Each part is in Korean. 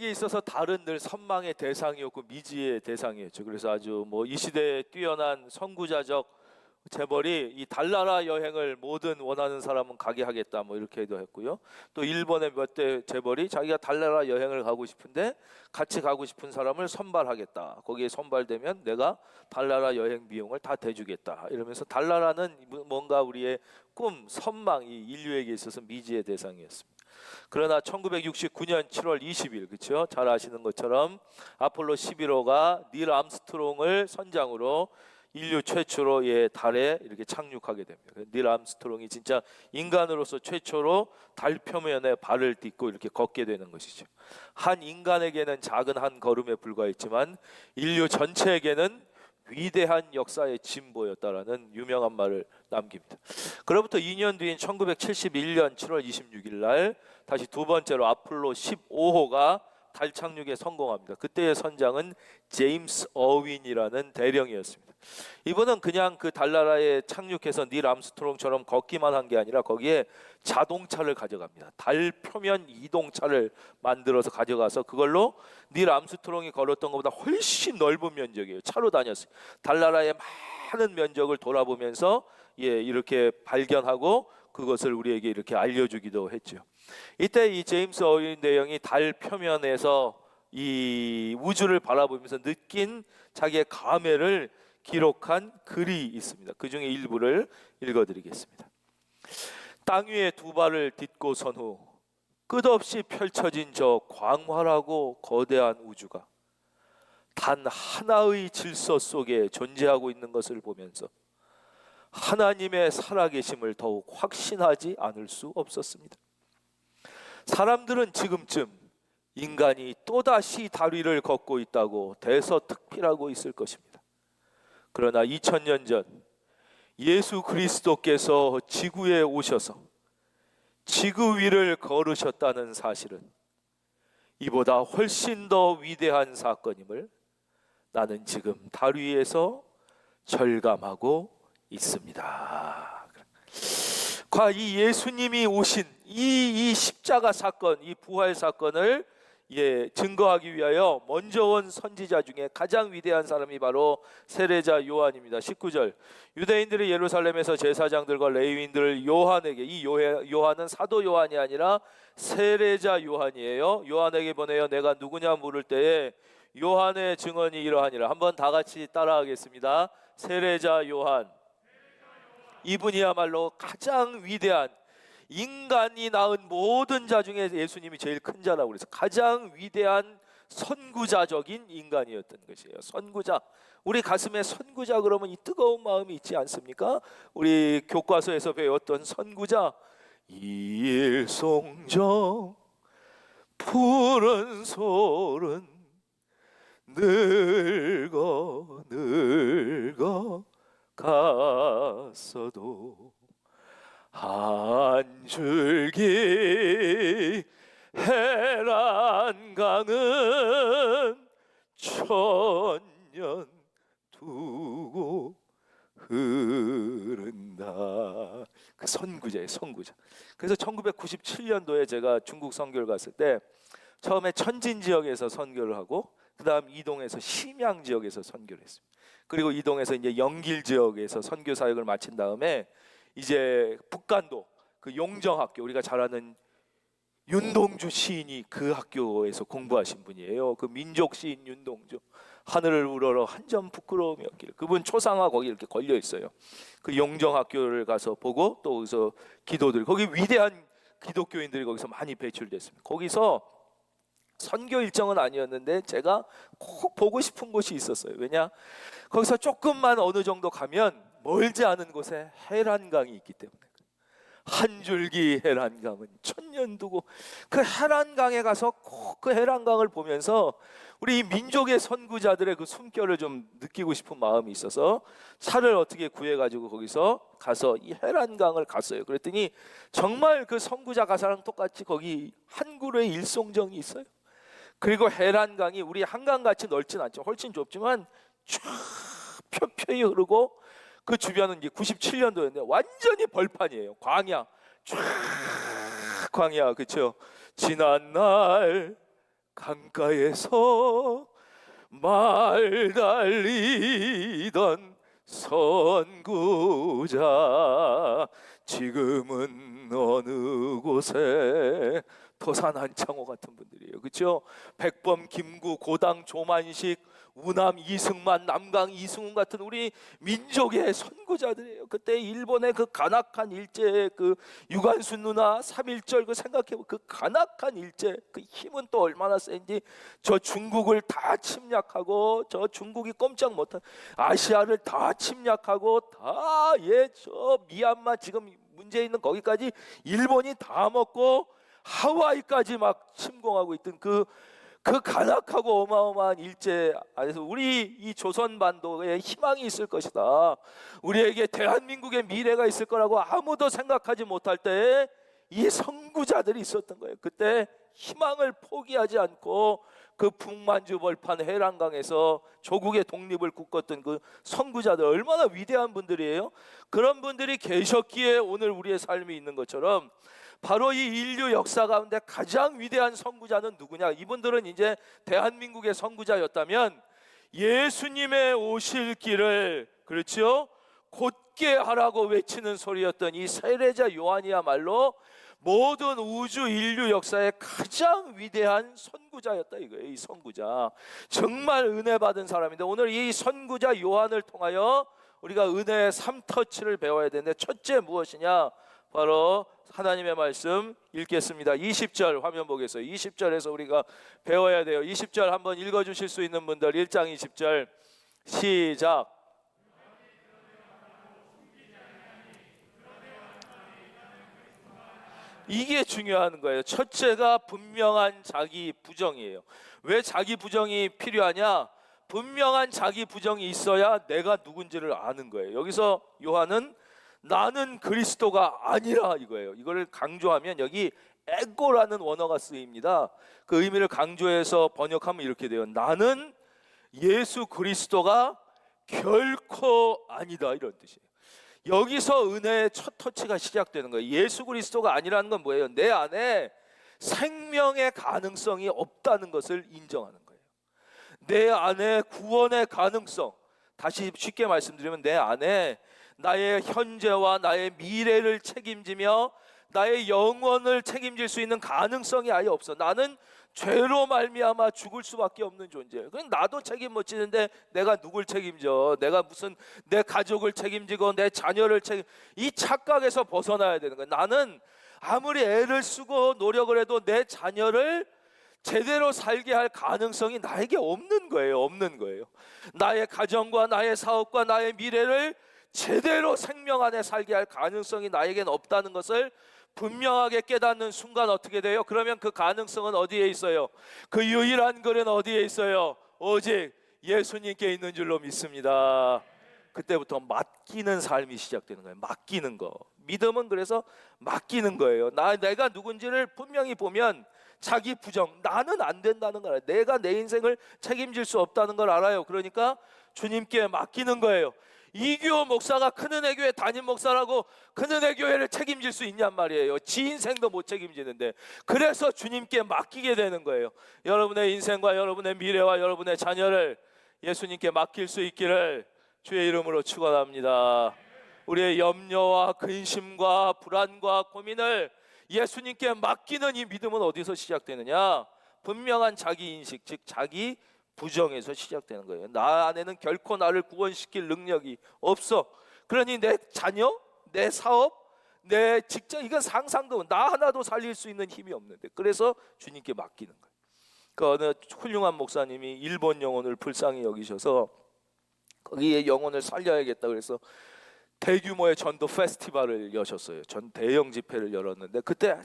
인류에게 있어서 달은 늘 선망의 대상이었고 미지의 대상이었죠. 그래서 아주 이 시대에 뛰어난 선구자적 재벌이 이 달나라 여행을 모든 원하는 사람은 가게 하겠다 이렇게도 했고요. 또 일본의 몇 대 재벌이 자기가 달나라 여행을 가고 싶은데 같이 가고 싶은 사람을 선발하겠다. 거기에 선발되면 내가 달나라 여행 비용을 다 대주겠다. 이러면서 달나라는 뭔가 우리의 꿈, 선망, 이 인류에게 있어서 미지의 대상이었습니다. 그러나 1969년 7월 20일 그렇죠? 잘 아시는 것처럼 아폴로 11호가 닐 암스트롱을 선장으로 인류 최초로 달에 이렇게 착륙하게 됩니다. 닐 암스트롱이 진짜 인간으로서 최초로 달 표면에 발을 딛고 이렇게 걷게 되는 것이죠. 한 인간에게는 작은 한 걸음에 불과했지만 인류 전체에게는 위대한 역사의 진보였다라는 유명한 말을 남깁니다. 그로부터 2년 뒤인 1971년 7월 26일 날 다시 두 번째로 아폴로 15호가 달 착륙에 성공합니다. 그때의 선장은 제임스 어윈이라는 대령이었습니다. 이분은 그냥 그 달나라에 착륙해서 닐 암스트롱처럼 걷기만 한 게 아니라 거기에 자동차를 가져갑니다. 달 표면 이동차를 만들어서 가져가서 그걸로 닐 암스트롱이 걸었던 것보다 훨씬 넓은 면적이에요. 차로 다녔어요. 달나라의 많은 면적을 돌아보면서 이렇게 발견하고 그것을 우리에게 이렇게 알려주기도 했죠. 이때 이 제임스 어윈 대령이 달 표면에서 이 우주를 바라보면서 느낀 자기의 감회를 기록한 글이 있습니다. 그 중에 일부를 읽어드리겠습니다. 땅 위에 두 발을 딛고 선 후 끝없이 펼쳐진 저 광활하고 거대한 우주가 단 하나의 질서 속에 존재하고 있는 것을 보면서 하나님의 살아계심을 더욱 확신하지 않을 수 없었습니다. 사람들은 지금쯤 인간이 또다시 달 위를 걷고 있다고 대서특필하고 있을 것입니다. 그러나 2000년 전 예수 그리스도께서 지구에 오셔서 지구 위를 걸으셨다는 사실은 이보다 훨씬 더 위대한 사건임을 나는 지금 달 위에서 절감하고 있습니다. 이 예수님이 오신 이 십자가 사건, 이 부활 사건을 증거하기 위하여 먼저 온 선지자 중에 가장 위대한 사람이 바로 세례자 요한입니다. 19절 유대인들이 예루살렘에서 제사장들과 레위인들을 요한에게, 이 요한은 사도 요한이 아니라 세례자 요한이에요. 요한에게 보내어 내가 누구냐 물을 때에 요한의 증언이 이러하니라. 한번 다 같이 따라하겠습니다. 세례자 요한. 이분이야말로 가장 위대한, 인간이 낳은 모든 자 중에 예수님이 제일 큰 자라고 그래서 가장 위대한 선구자적인 인간이었던 것이에요. 선구자. 우리 가슴에 선구자 그러면 이 뜨거운 마음이 있지 않습니까? 우리 교과서에서 배웠던 선구자. 일송정 푸른 소른 늙어 갔어도 한 줄기 해란강은 천년 두고 흐른다. 그 선구자예요, 선구자. 그래서 1997년도에 제가 중국 선교를 갔을 때 처음에 천진 지역에서 선교를 하고 그 다음 이동해서 심양 지역에서 선교를 했습니다. 그리고 이동해서 이제 영길 지역에서 선교 사역을 마친 다음에 이제 북간도 그 용정학교, 우리가 잘 아는 윤동주 시인이 그 학교에서 공부하신 분이에요. 그 민족 시인 윤동주. 하늘을 우러러 한 점 부끄러움이 없기를. 그분 초상화 거기 이렇게 걸려 있어요. 그 용정학교를 가서 보고 또 거기서 기도들, 거기 위대한 기독교인들이 거기서 많이 배출됐습니다. 거기서 선교 일정은 아니었는데 제가 꼭 보고 싶은 곳이 있었어요. 왜냐? 거기서 조금만 어느 정도 가면 멀지 않은 곳에 해란강이 있기 때문에. 한 줄기 해란강은 천년 두고, 그 해란강에 가서 꼭 그 해란강을 보면서 우리 민족의 선구자들의 그 숨결을 좀 느끼고 싶은 마음이 있어서 차를 어떻게 구해가지고 거기서 가서 이 해란강을 갔어요. 그랬더니 정말 그 선구자 가사랑 똑같이 거기 한 그루의 일송정이 있어요. 그리고 해란강이 우리 한강같이 넓진 않죠. 훨씬 좁지만 쫙 펴펴이 흐르고 그 주변은 이제 97년도였는데 완전히 벌판이에요. 광야, 쫙 광야, 그렇죠? 지난날 강가에서 말 달리던 선구자 지금은 어느 곳에 토산 한창호 같은 분들이에요. 그렇죠? 백범, 김구, 고당, 조만식, 우남, 이승만, 남강, 이승훈 같은 우리 민족의 선구자들이에요. 그때 일본의 그 간악한 일제, 그 유관순 누나 3.1절 그 생각해보면 그 간악한 일제 그 힘은 또 얼마나 센지 저 중국을 다 침략하고 저 중국이 꼼짝 못한 아시아를 다 침략하고 다 저 미얀마 지금 문제 있는 거기까지 일본이 다 먹고 하와이까지 막 침공하고 있던 그 간악하고 어마어마한 일제 안에서 우리 이 조선반도에 희망이 있을 것이다, 우리에게 대한민국의 미래가 있을 거라고 아무도 생각하지 못할 때에 이 선구자들이 있었던 거예요. 그때 희망을 포기하지 않고 그 북만주 벌판 해랑강에서 조국의 독립을 꿈꿨던 그 선구자들 얼마나 위대한 분들이에요. 그런 분들이 계셨기에 오늘 우리의 삶이 있는 것처럼 바로 이 인류 역사 가운데 가장 위대한 선구자는 누구냐? 이분들은 이제 대한민국의 선구자였다면 예수님의 오실 길을 그렇죠? 곧게 하라고 외치는 소리였던 이 세례자 요한이야말로 모든 우주 인류 역사의 가장 위대한 선구자였다 이거예요. 이 선구자 정말 은혜 받은 사람인데 오늘 이 선구자 요한을 통하여 우리가 은혜의 3터치를 배워야 되는데 첫째 무엇이냐? 바로 하나님의 말씀 읽겠습니다. 20절 화면 보겠어요. 20절에서 우리가 배워야 돼요. 20절 한번 읽어주실 수 있는 분들 1장 20절 시작. 이게 중요한 거예요. 첫째가 분명한 자기 부정이에요. 왜 자기 부정이 필요하냐? 분명한 자기 부정이 있어야 내가 누군지를 아는 거예요. 여기서 요한은 나는 그리스도가 아니라 이거예요. 이거를 강조하면 여기 에고라는 원어가 쓰입니다. 그 의미를 강조해서 번역하면 이렇게 돼요. 나는 예수 그리스도가 결코 아니다 이런 뜻이에요. 여기서 은혜의 첫 터치가 시작되는 거예요. 예수 그리스도가 아니라는 건 뭐예요? 내 안에 생명의 가능성이 없다는 것을 인정하는 거예요. 내 안에 구원의 가능성, 다시 쉽게 말씀드리면 내 안에 나의 현재와 나의 미래를 책임지며 나의 영원을 책임질 수 있는 가능성이 아예 없어. 나는 죄로 말미암아 죽을 수밖에 없는 존재예요. 그럼 나도 책임 못 지는데 내가 누굴 책임져? 내가 무슨 내 가족을 책임지고 내 자녀를 이 착각에서 벗어나야 되는 거예요. 나는 아무리 애를 쓰고 노력을 해도 내 자녀를 제대로 살게 할 가능성이 나에게 없는 거예요. 없는 거예요. 나의 가정과 나의 사업과 나의 미래를 제대로 생명 안에 살게 할 가능성이 나에겐 없다는 것을 분명하게 깨닫는 순간 어떻게 돼요? 그러면 그 가능성은 어디에 있어요? 그 유일한 글은 어디에 있어요? 오직 예수님께 있는 줄로 믿습니다. 그때부터 맡기는 삶이 시작되는 거예요. 맡기는 거. 믿음은 그래서 맡기는 거예요. 내가 누군지를 분명히 보면 자기 부정, 나는 안 된다는 걸 알아요. 내가 내 인생을 책임질 수 없다는 걸 알아요. 그러니까 주님께 맡기는 거예요. 이규호 목사가 큰은혜교회 담임 목사라고 큰은혜교회를 책임질 수 있냔 말이에요. 지 인생도 못 책임지는데. 그래서 주님께 맡기게 되는 거예요. 여러분의 인생과 여러분의 미래와 여러분의 자녀를 예수님께 맡길 수 있기를 주의 이름으로 축원합니다. 우리의 염려와 근심과 불안과 고민을 예수님께 맡기는 이 믿음은 어디서 시작되느냐? 분명한 자기 인식, 즉 자기 부정에서 시작되는 거예요. 나 안에는 결코 나를 구원시킬 능력이 없어. 그러니 내 자녀, 내 사업, 내 직장 이건 상상도 나 하나도 살릴 수 있는 힘이 없는데 그래서 주님께 맡기는 거예요. 그 어느 훌륭한 목사님이 일본 영혼을 불쌍히 여기셔서 거기에 영혼을 살려야겠다 그래서 대규모의 전도 페스티벌을 여셨어요. 전 대형 집회를 열었는데 그때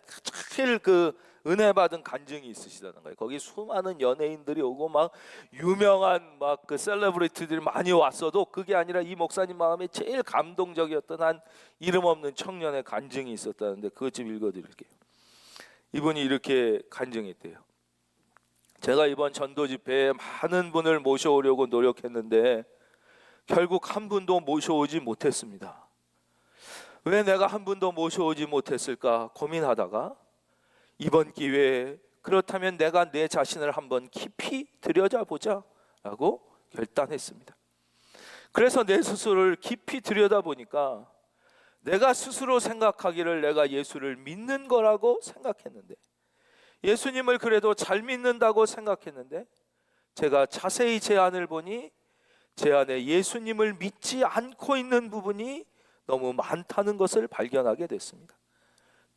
제일 그 은혜 받은 간증이 있으시다는 거예요. 거기 수많은 연예인들이 오고 막 유명한 막 그 셀러브리티들이 많이 왔어도 그게 아니라 이 목사님 마음에 제일 감동적이었던 한 이름 없는 청년의 간증이 있었다는데 그것 좀 읽어드릴게요. 이분이 이렇게 간증했대요. 제가 이번 전도 집회에 많은 분을 모셔오려고 노력했는데 결국 한 분도 모셔오지 못했습니다. 왜 내가 한 분도 모셔오지 못했을까 고민하다가 이번 기회에 그렇다면 내가 내 자신을 한번 깊이 들여다보자 라고 결단했습니다. 그래서 내 스스로를 깊이 들여다보니까 내가 스스로 생각하기를 내가 예수를 믿는 거라고 생각했는데, 예수님을 그래도 잘 믿는다고 생각했는데, 제가 자세히 제 안을 보니 제 안에 예수님을 믿지 않고 있는 부분이 너무 많다는 것을 발견하게 됐습니다.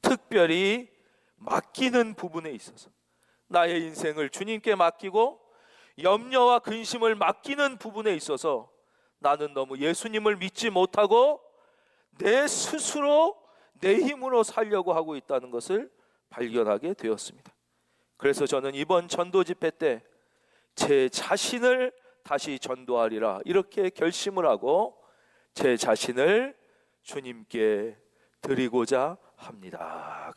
특별히 맡기는 부분에 있어서, 나의 인생을 주님께 맡기고 염려와 근심을 맡기는 부분에 있어서 나는 너무 예수님을 믿지 못하고 내 스스로 내 힘으로 살려고 하고 있다는 것을 발견하게 되었습니다. 그래서 저는 이번 전도 집회 때 제 자신을 다시 전도하리라 이렇게 결심을 하고 제 자신을 주님께 드리고자 합니다.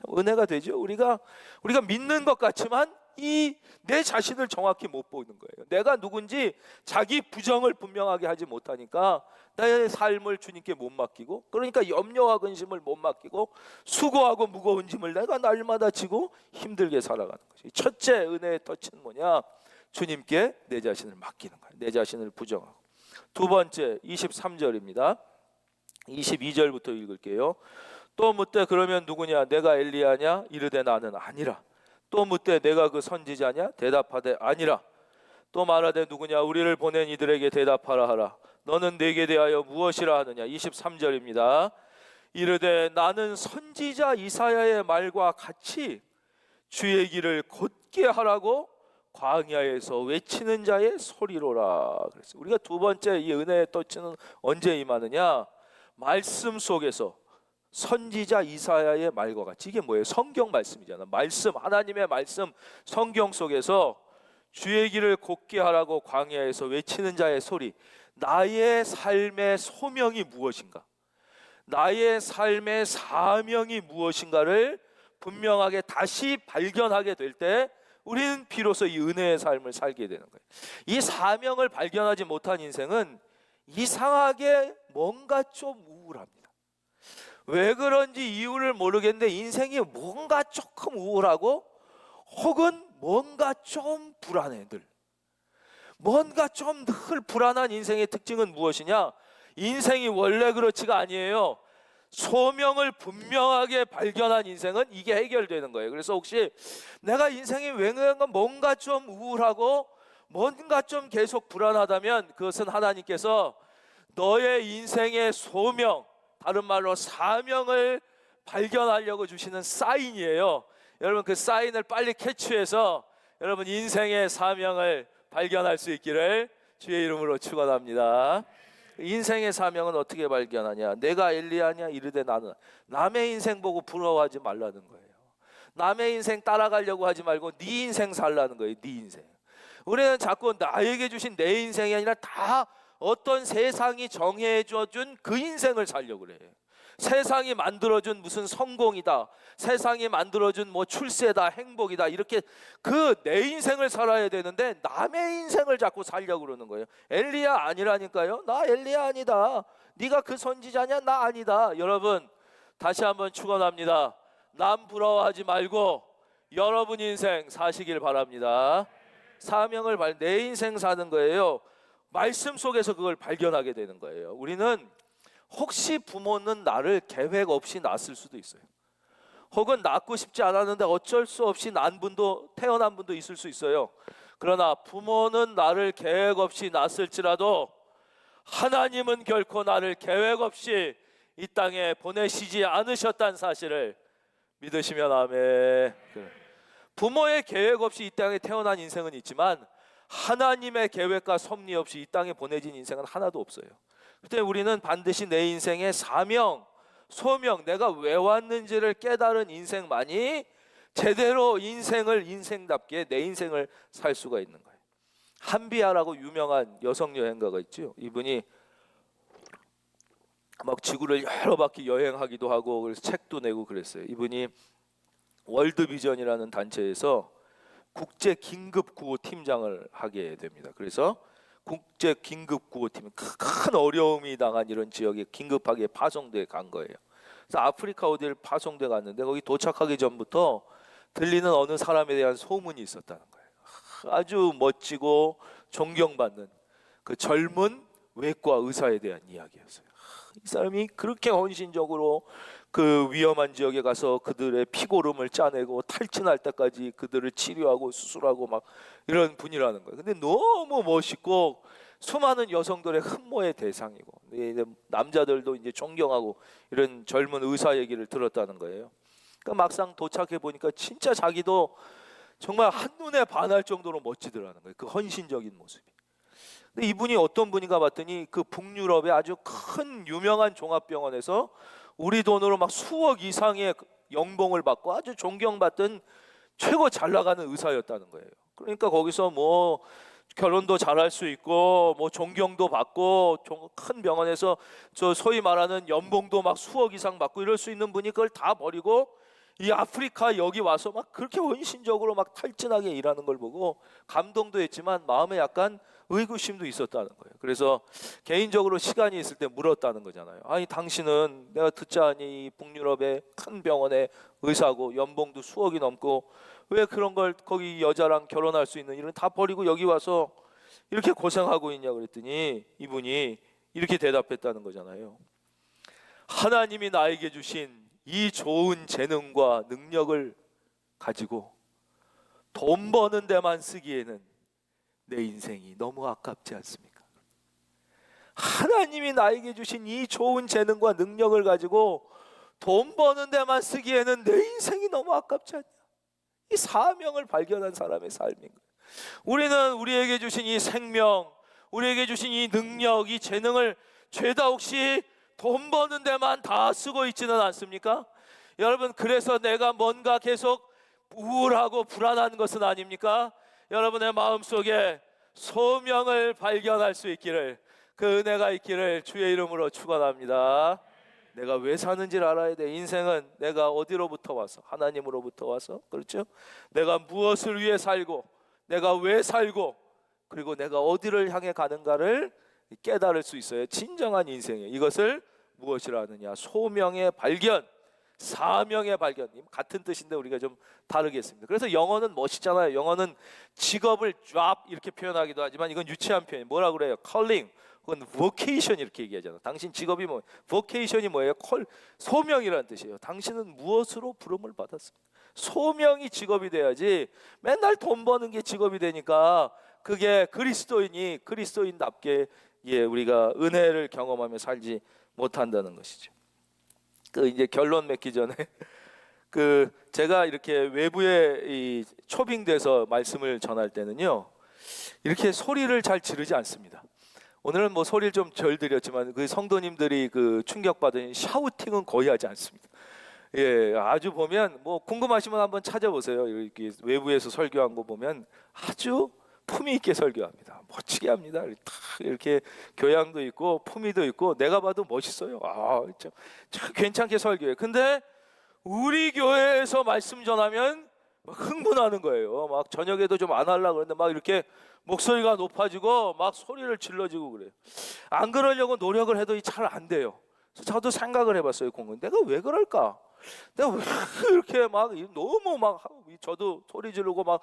은혜가 되죠. 우리가 믿는 것 같지만 이 내 자신을 정확히 못 보는 거예요. 내가 누군지 자기 부정을 분명하게 하지 못하니까 나의 삶을 주님께 못 맡기고, 그러니까 염려와 근심을 못 맡기고 수고하고 무거운 짐을 내가 날마다 지고 힘들게 살아가는 것이 첫째 은혜의 터치는 뭐냐? 주님께 내 자신을 맡기는 거예요. 내 자신을 부정하고. 두 번째 23절입니다. 22절부터 읽을게요. 또 묻되 그러면 누구냐? 내가 엘리야냐? 이르되 나는 아니라. 또 묻되 내가 그 선지자냐? 대답하되 아니라. 또 말하되 누구냐? 우리를 보낸 이들에게 대답하라 하라. 너는 내게 대하여 무엇이라 하느냐? 23절입니다. 이르되 나는 선지자 이사야의 말과 같이 주의 길을 곧게 하라고 광야에서 외치는 자의 소리로라. 그랬어요. 우리가 두 번째 이 은혜의 터치는 언제 임하느냐? 말씀 속에서 선지자 이사야의 말과 같이. 이게 뭐예요? 성경 말씀이잖아. 말씀, 하나님의 말씀, 성경 속에서 주의 길을 곧게 하라고 광야에서 외치는 자의 소리. 나의 삶의 소명이 무엇인가? 나의 삶의 사명이 무엇인가를 분명하게 다시 발견하게 될 때 우리는 비로소 이 은혜의 삶을 살게 되는 거예요. 이 사명을 발견하지 못한 인생은 이상하게 뭔가 좀 우울합니다. 왜 그런지 이유를 모르겠는데 인생이 뭔가 조금 우울하고 혹은 뭔가 좀 불안해. 늘 뭔가 좀 늘 불안한 인생의 특징은 무엇이냐? 인생이 원래 그렇지가 아니에요. 소명을 분명하게 발견한 인생은 이게 해결되는 거예요. 그래서 혹시 내가 인생이 왜 뭔가 좀 우울하고 뭔가 좀 계속 불안하다면 그것은 하나님께서 너의 인생의 소명, 다른 말로 사명을 발견하려고 주시는 사인이에요. 여러분 그 사인을 빨리 캐치해서 여러분 인생의 사명을 발견할 수 있기를 주의 이름으로 축원합니다. 인생의 사명은 어떻게 발견하냐? 내가 엘리야냐? 이르되 나는. 남의 인생 보고 부러워하지 말라는 거예요. 남의 인생 따라가려고 하지 말고 네 인생 살라는 거예요. 네 인생. 우리는 자꾸 나에게 주신 내 인생이 아니라 다 어떤 세상이 정해준 그 인생을 살려고 그래요. 세상이 만들어준 무슨 성공이다, 세상이 만들어준 뭐 출세다, 행복이다, 이렇게 그 내 인생을 살아야 되는데 남의 인생을 자꾸 살려고 그러는 거예요. 엘리야 아니라니까요. 나 엘리야 아니다. 네가 그 선지자냐? 나 아니다. 여러분 다시 한번 축원합니다. 남 부러워하지 말고 여러분 인생 사시길 바랍니다. 사명을 내 인생 사는 거예요. 말씀 속에서 그걸 발견하게 되는 거예요. 우리는 혹시 부모는 나를 계획 없이 낳았을 수도 있어요. 혹은 낳고 싶지 않았는데 어쩔 수 없이 태어난 분도 있을 수 있어요. 그러나 부모는 나를 계획 없이 낳았을지라도 하나님은 결코 나를 계획 없이 이 땅에 보내시지 않으셨다는 사실을 믿으시면 아멘. 부모의 계획 없이 이 땅에 태어난 인생은 있지만 하나님의 계획과 섭리 없이 이 땅에 보내진 인생은 하나도 없어요. 그때 우리는 반드시 내 인생의 사명, 소명, 내가 왜 왔는지를 깨달은 인생만이 제대로 인생답게 내 인생을 살 수가 있는 거예요. 한비아라고 유명한 여성 여행가가 있죠. 이분이 막 지구를 여러 바퀴 여행하기도 하고 그래서 책도 내고 그랬어요. 이분이 월드비전이라는 단체에서 국제 긴급 구호 팀장을 하게 됩니다. 그래서 국제 긴급 구호팀이 큰 어려움이 당한 이런 지역에 긴급하게 파송돼 간 거예요. 그래서 아프리카 어디를 파송돼 갔는데 거기 도착하기 전부터 들리는 어느 사람에 대한 소문이 있었다는 거예요. 아주 멋지고 존경받는 그 젊은 외과 의사에 대한 이야기였어요. 이 사람이 그렇게 헌신적으로 그 위험한 지역에 가서 그들의 피고름을 짜내고 탈진할 때까지 그들을 치료하고 수술하고 막 이런 분이라는 거예요. 근데 너무 멋있고 수많은 여성들의 흠모의 대상이고 이제 남자들도 이제 존경하고 이런 젊은 의사 얘기를 들었다는 거예요. 그러니까 막상 도착해 보니까 진짜 자기도 정말 한눈에 반할 정도로 멋지더라는 거예요. 그 헌신적인 모습이. 근데 이분이 어떤 분인가 봤더니 그 북유럽의 아주 큰 유명한 종합병원에서 우리 돈으로 막 수억 이상의 연봉을 받고 아주 존경받던 최고 잘 나가는 의사였다는 거예요. 그러니까 거기서 뭐 결혼도 잘할 수 있고 뭐 존경도 받고 큰 병원에서 저 소위 말하는 연봉도 막 수억 이상 받고 이럴 수 있는 분이 그걸 다 버리고 이 아프리카 여기 와서 막 그렇게 헌신적으로 막 탈진하게 일하는 걸 보고 감동도 했지만 마음에 약간 의구심도 있었다는 거예요. 그래서 개인적으로 시간이 있을 때 물었다는 거잖아요. 아니 당신은 내가 듣자하니 이 북유럽의 큰 병원의 의사고 연봉도 수억이 넘고 왜 그런 걸 거기 여자랑 결혼할 수 있는 일은 다 버리고 여기 와서 이렇게 고생하고 있냐 그랬더니 이분이 이렇게 대답했다는 거잖아요. 하나님이 나에게 주신 이 좋은 재능과 능력을 가지고 돈 버는 데만 쓰기에는 내 인생이 너무 아깝지 않습니까? 하나님이 나에게 주신 이 좋은 재능과 능력을 가지고 돈 버는 데만 쓰기에는 내 인생이 너무 아깝지 않냐? 이 사명을 발견한 사람의 삶인 거예요. 우리는 우리에게 주신 이 생명, 우리에게 주신 이 능력, 이 재능을 죄다 혹시 돈 버는 데만 다 쓰고 있지는 않습니까? 여러분, 그래서 내가 뭔가 계속 우울하고 불안한 것은 아닙니까? 여러분의 마음속에 소명을 발견할 수 있기를, 그 은혜가 있기를 주의 이름으로 축원합니다. 내가 왜 사는지를 알아야 돼. 인생은 내가 어디로부터 와서, 하나님으로부터 와서, 그렇죠? 내가 무엇을 위해 살고, 내가 왜 살고, 그리고 내가 어디를 향해 가는가를 깨달을 수 있어요. 진정한 인생이에요. 이것을 무엇이라 하느냐? 소명의 발견, 사명의 발견. 같은 뜻인데 우리가 좀 다르겠습니다. 그래서 영어는 멋있잖아요. 영어는 직업을 job 이렇게 표현하기도 하지만 이건 유치한 표현. 뭐라 그래요? calling 혹은 vocation 이렇게 얘기하잖아요. 당신 직업이 뭐, vocation이 뭐예요? 소명이라는 뜻이에요. 당신은 무엇으로 부름을 받았습니까? 소명이 직업이 돼야지 맨날 돈 버는 게 직업이 되니까 그게 그리스도인답게 우리가 은혜를 경험하며 살지 못한다는 것이죠. 그 이제 결론 맺기 전에 제가 이렇게 외부에 이 초빙돼서 말씀을 전할 때는요, 이렇게 소리를 잘 지르지 않습니다. 오늘은 뭐 소리를 좀 덜 드렸지만 그 성도님들이 그 충격받은 샤우팅은 거의 하지 않습니다. 아주 보면 뭐 궁금하시면 한번 찾아보세요. 이렇게 외부에서 설교한 거 보면 아주 품위 있게 설교합니다. 멋지게 합니다. 이렇게 교양도 있고 품위도 있고 내가 봐도 멋있어요. 참 괜찮게 설교해. 근데 우리 교회에서 말씀 전하면 막 흥분하는 거예요. 막 저녁에도 좀 안 하려고 그러는데 막 이렇게 목소리가 높아지고 막 소리를 질러지고 그래요. 안 그러려고 노력을 해도 잘 안 돼요. 그래서 저도 생각을 해봤어요. 내가 왜 그럴까? 내가 왜 이렇게 막 너무 막 저도 소리 지르고 막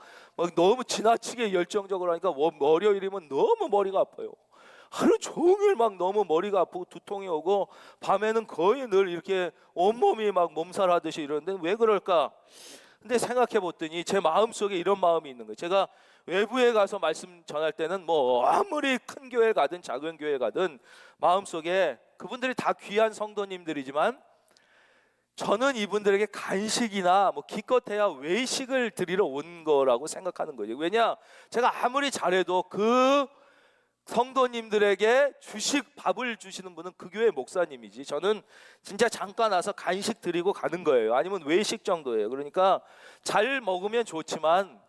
너무 지나치게 열정적으로 하니까 월요일이면 너무 머리가 아파요. 하루 종일 막 너무 머리가 아프고 두통이 오고 밤에는 거의 늘 이렇게 온몸이 막 몸살하듯이 이러는데 왜 그럴까? 근데 생각해 봤더니 제 마음속에 이런 마음이 있는 거예요. 제가 외부에 가서 말씀 전할 때는 뭐 아무리 큰 교회 가든 작은 교회 가든 마음속에 그분들이 다 귀한 성도님들이지만 저는 이분들에게 간식이나 뭐 기껏해야 외식을 드리러 온 거라고 생각하는 거예요. 왜냐? 제가 아무리 잘해도 그 성도님들에게 밥을 주시는 분은 그 교회 목사님이지 저는 진짜 잠깐 와서 간식 드리고 가는 거예요. 아니면 외식 정도예요. 그러니까 잘 먹으면 좋지만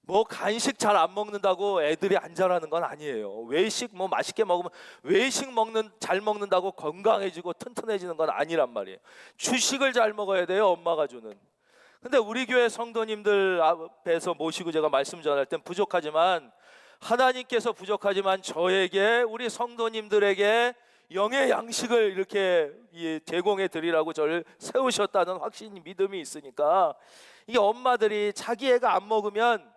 뭐 간식 잘 안 먹는다고 애들이 안 자라는 건 아니에요. 외식 뭐 맛있게 먹으면 잘 먹는다고 건강해지고 튼튼해지는 건 아니란 말이에요. 주식을 잘 먹어야 돼요. 엄마가 주는. 근데 우리 교회 성도님들 앞에서 모시고 제가 말씀 전할 땐 하나님께서 부족하지만 저에게 우리 성도님들에게 영의 양식을 이렇게 제공해 드리라고 저를 세우셨다는 확신, 믿음이 있으니까, 이게 엄마들이 자기 애가 안 먹으면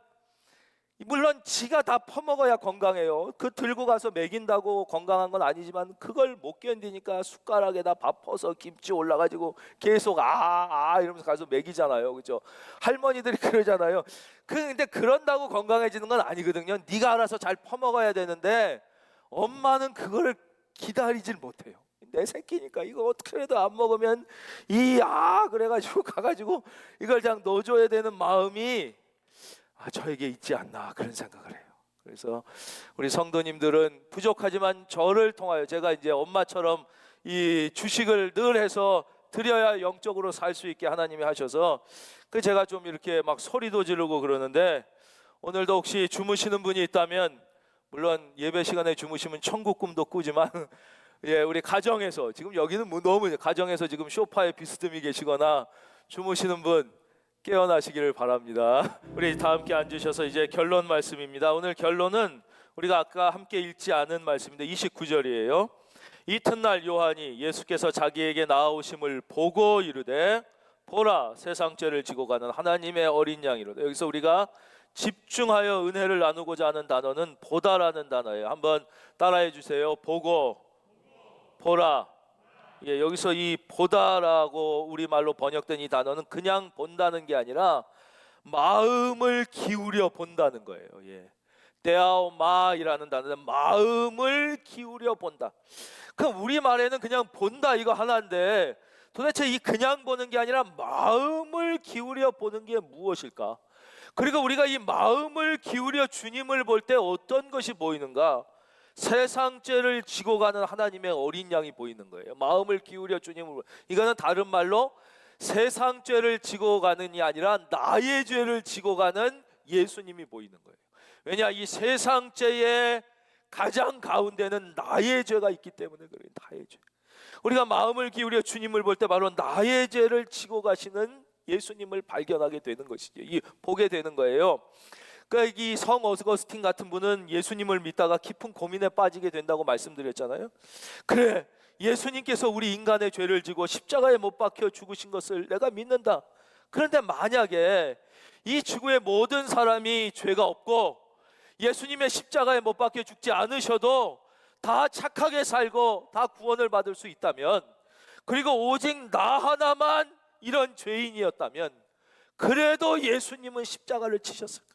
물론 지가 다 퍼먹어야 건강해요. 그 들고 가서 먹인다고 건강한 건 아니지만 그걸 못 견디니까 숟가락에다 밥 퍼서 김치 올라가지고 계속 이러면서 가서 먹이잖아요. 그죠? 할머니들이 그러잖아요. 근데 그런다고 건강해지는 건 아니거든요. 네가 알아서 잘 퍼먹어야 되는데 엄마는 그거를 기다리질 못해요. 내 새끼니까 이거 어떻게 해도 안 먹으면 그래가지고 가가지고 이걸 그냥 넣어줘야 되는 마음이 저에게 있지 않나, 그런 생각을 해요. 그래서 우리 성도님들은 부족하지만 저를 통하여, 제가 이제 엄마처럼 이 주식을 늘 해서 드려야 영적으로 살 수 있게 하나님이 하셔서 제가 좀 이렇게 막 소리도 지르고 그러는데, 오늘도 혹시 주무시는 분이 있다면, 물론 예배 시간에 주무시면 천국 꿈도 꾸지만 우리 가정에서, 지금 여기는 너무 가정에서 지금 소파에 비스듬히 계시거나 주무시는 분 깨어나시기를 바랍니다. 우리 다 함께 앉으셔서 이제 결론 말씀입니다. 오늘 결론은 우리가 아까 함께 읽지 않은 말씀인데 29절이에요. 이튿날 요한이 예수께서 자기에게 나아오심을 보고 이르되 보라, 세상 죄를 지고 가는 하나님의 어린 양이로다. 여기서 우리가 집중하여 은혜를 나누고자 하는 단어는 보다라는 단어예요. 한번 따라해 주세요. 보고, 보라. 여기서 이 보다라고 우리말로 번역된 이 단어는 그냥 본다는 게 아니라 마음을 기울여 본다는 거예요. 데아오마이라는 단어는 마음을 기울여 본다. 그럼 우리말에는 그냥 본다 이거 하나인데, 도대체 이 그냥 보는 게 아니라 마음을 기울여 보는 게 무엇일까? 그리고 우리가 이 마음을 기울여 주님을 볼 때 어떤 것이 보이는가? 세상 죄를 지고 가는 하나님의 어린 양이 보이는 거예요. 마음을 기울여 주님을, 이거는 다른 말로 세상 죄를 지고 가는이 아니라 나의 죄를 지고 가는 예수님이 보이는 거예요. 왜냐, 이 세상 죄의 가장 가운데는 나의 죄가 있기 때문에 그래요. 나의 죄. 우리가 마음을 기울여 주님을 볼 때 바로 나의 죄를 지고 가시는 예수님을 발견하게 되는 것이죠. 보게 되는 거예요. 그러니까 이 성 어거스틴 같은 분은 예수님을 믿다가 깊은 고민에 빠지게 된다고 말씀드렸잖아요. 그래, 예수님께서 우리 인간의 죄를 지고 십자가에 못 박혀 죽으신 것을 내가 믿는다. 그런데 만약에 이 지구의 모든 사람이 죄가 없고 예수님의 십자가에 못 박혀 죽지 않으셔도 다 착하게 살고 다 구원을 받을 수 있다면, 그리고 오직 나 하나만 이런 죄인이었다면, 그래도 예수님은 십자가를 치셨을까?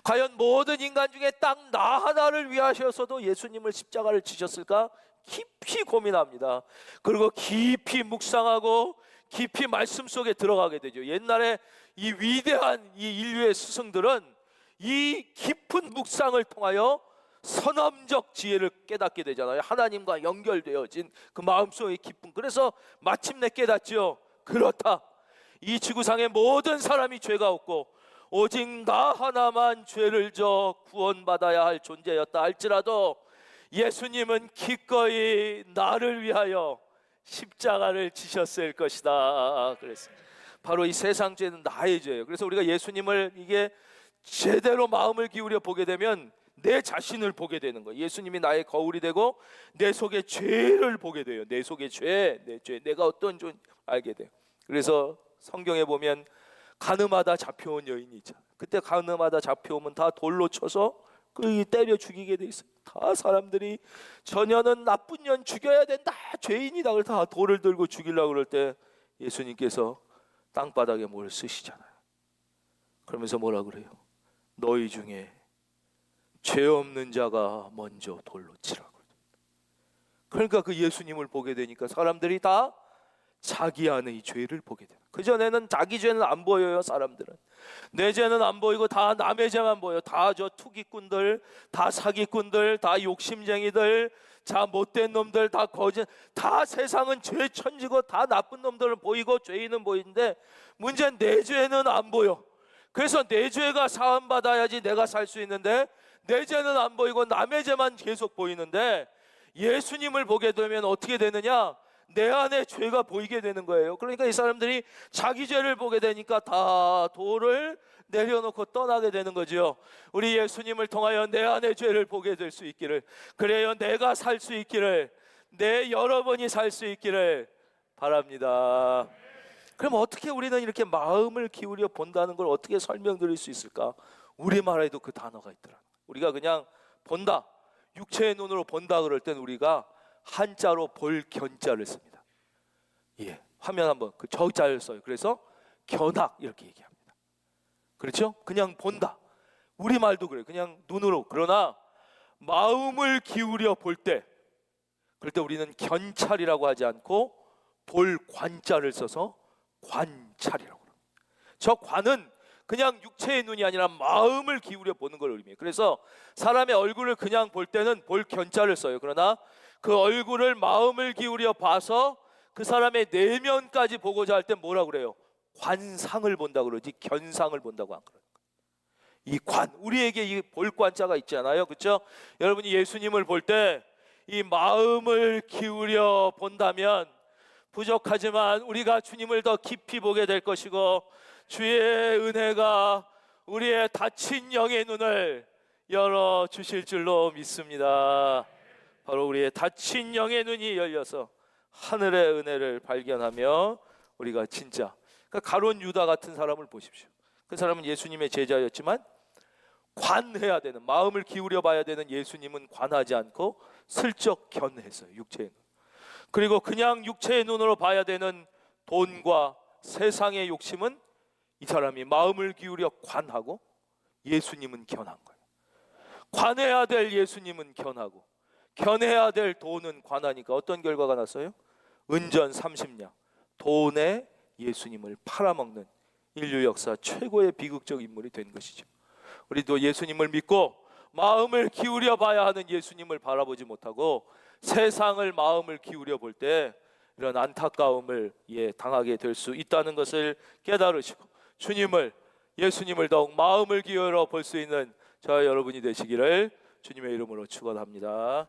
과연 모든 인간 중에 딱 나 하나를 위하셔서도 예수님을 십자가를 치셨을까? 깊이 고민합니다. 그리고 깊이 묵상하고 깊이 말씀 속에 들어가게 되죠. 옛날에 이 위대한 이 인류의 스승들은 이 깊은 묵상을 통하여 선함적 지혜를 깨닫게 되잖아요. 하나님과 연결되어진 그 마음속의 기쁨. 그래서 마침내 깨닫죠. 그렇다, 이 지구상의 모든 사람이 죄가 없고 오직 나 하나만 죄를 져 구원받아야 할 존재였다 할지라도 예수님은 기꺼이 나를 위하여 십자가를 지셨을 것이다. 그래서 바로 이 세상 죄는 나의 죄예요. 그래서 우리가 예수님을 이게 제대로 마음을 기울여 보게 되면 내 자신을 보게 되는 거예요. 예수님이 나의 거울이 되고 내 속의 죄를 보게 돼요. 내 속의 죄, 내 죄, 내가 어떤 존재 알게 돼요. 그래서 성경에 보면 가늠하다 잡혀온 여인이 있잖아. 그때 가늠하다 잡혀오면 다 돌로 쳐서 때려 죽이게 돼 있어요. 다 사람들이 저녀는 나쁜 년 죽여야 된다, 죄인이다, 그걸 다 돌을 들고 죽이려고 그럴 때 예수님께서 땅바닥에 뭘 쓰시잖아요. 그러면서 뭐라 그래요? 너희 중에 죄 없는 자가 먼저 돌로 치라고. 그러니까 그 예수님을 보게 되니까 사람들이 다 자기 안에 이 죄를 보게 돼요. 그전에는 자기 죄는 안 보여요. 사람들은 내 죄는 안 보이고 다 남의 죄만 보여. 다 저 투기꾼들, 다 사기꾼들, 다 욕심쟁이들, 다 못된 놈들, 다 거짓, 다 세상은 죄 천지고 다 나쁜 놈들은 보이고 죄인은 보이는데 문제는 내 죄는 안 보여. 그래서 내 죄가 사함 받아야지 내가 살 수 있는데 내 죄는 안 보이고 남의 죄만 계속 보이는데, 예수님을 보게 되면 어떻게 되느냐? 내 안에 죄가 보이게 되는 거예요. 그러니까 이 사람들이 자기 죄를 보게 되니까 다 돌을 내려놓고 떠나게 되는 거죠. 우리 예수님을 통하여 내 안에 죄를 보게 될 수 있기를, 그래야 내가 살 수 있기를, 내 여러분이 살 수 있기를 바랍니다. 그럼 어떻게 우리는 이렇게 마음을 기울여 본다는 걸 어떻게 설명드릴 수 있을까? 우리말에도 그 단어가 있더라. 우리가 그냥 본다, 육체의 눈으로 본다 그럴 땐 우리가 한자로 볼 견자를 씁니다. 예, 화면 한번 그 저자를 써요. 그래서 견학 이렇게 얘기합니다. 그렇죠? 그냥 본다. 우리말도 그래요. 그냥 눈으로. 그러나 마음을 기울여 볼 때, 그럴 때 우리는 견찰이라고 하지 않고 볼 관자를 써서 관찰이라고 합니다. 저 관은 그냥 육체의 눈이 아니라 마음을 기울여 보는 걸 의미해요. 그래서 사람의 얼굴을 그냥 볼 때는 볼 견자를 써요. 그러나 그 얼굴을 마음을 기울여 봐서 그 사람의 내면까지 보고자 할 때 뭐라고 그래요? 관상을 본다고 그러지 견상을 본다고 안 그래요. 이 관, 우리에게 이 볼 관자가 있잖아요. 그렇죠? 여러분이 예수님을 볼 때 이 마음을 기울여 본다면 부족하지만 우리가 주님을 더 깊이 보게 될 것이고, 주의 은혜가 우리의 닫힌 영의 눈을 열어 주실 줄로 믿습니다. 바로 우리의 닫힌 영의 눈이 열려서 하늘의 은혜를 발견하며 우리가 진짜, 그러니까 가룟 유다 같은 사람을 보십시오. 그 사람은 예수님의 제자였지만 관해야 되는, 마음을 기울여 봐야 되는 예수님은 관하지 않고 슬쩍 견했어요. 육체의 눈. 그리고 그냥 육체의 눈으로 봐야 되는 돈과 세상의 욕심은 이 사람이 마음을 기울여 관하고 예수님은 견한 거예요. 관해야 될 예수님은 견하고 견해야 될 돈은 관하니까 어떤 결과가 났어요? 은전 30냥, 돈에 예수님을 팔아먹는 인류 역사 최고의 비극적 인물이 된 것이죠. 우리도 예수님을 믿고 마음을 기울여 봐야 하는 예수님을 바라보지 못하고 세상을 마음을 기울여 볼 때 이런 안타까움을 당하게 될 수 있다는 것을 깨달으시고 예수님을 더욱 마음을 기울여 볼 수 있는 저와 여러분이 되시기를 주님의 이름으로 축원합니다.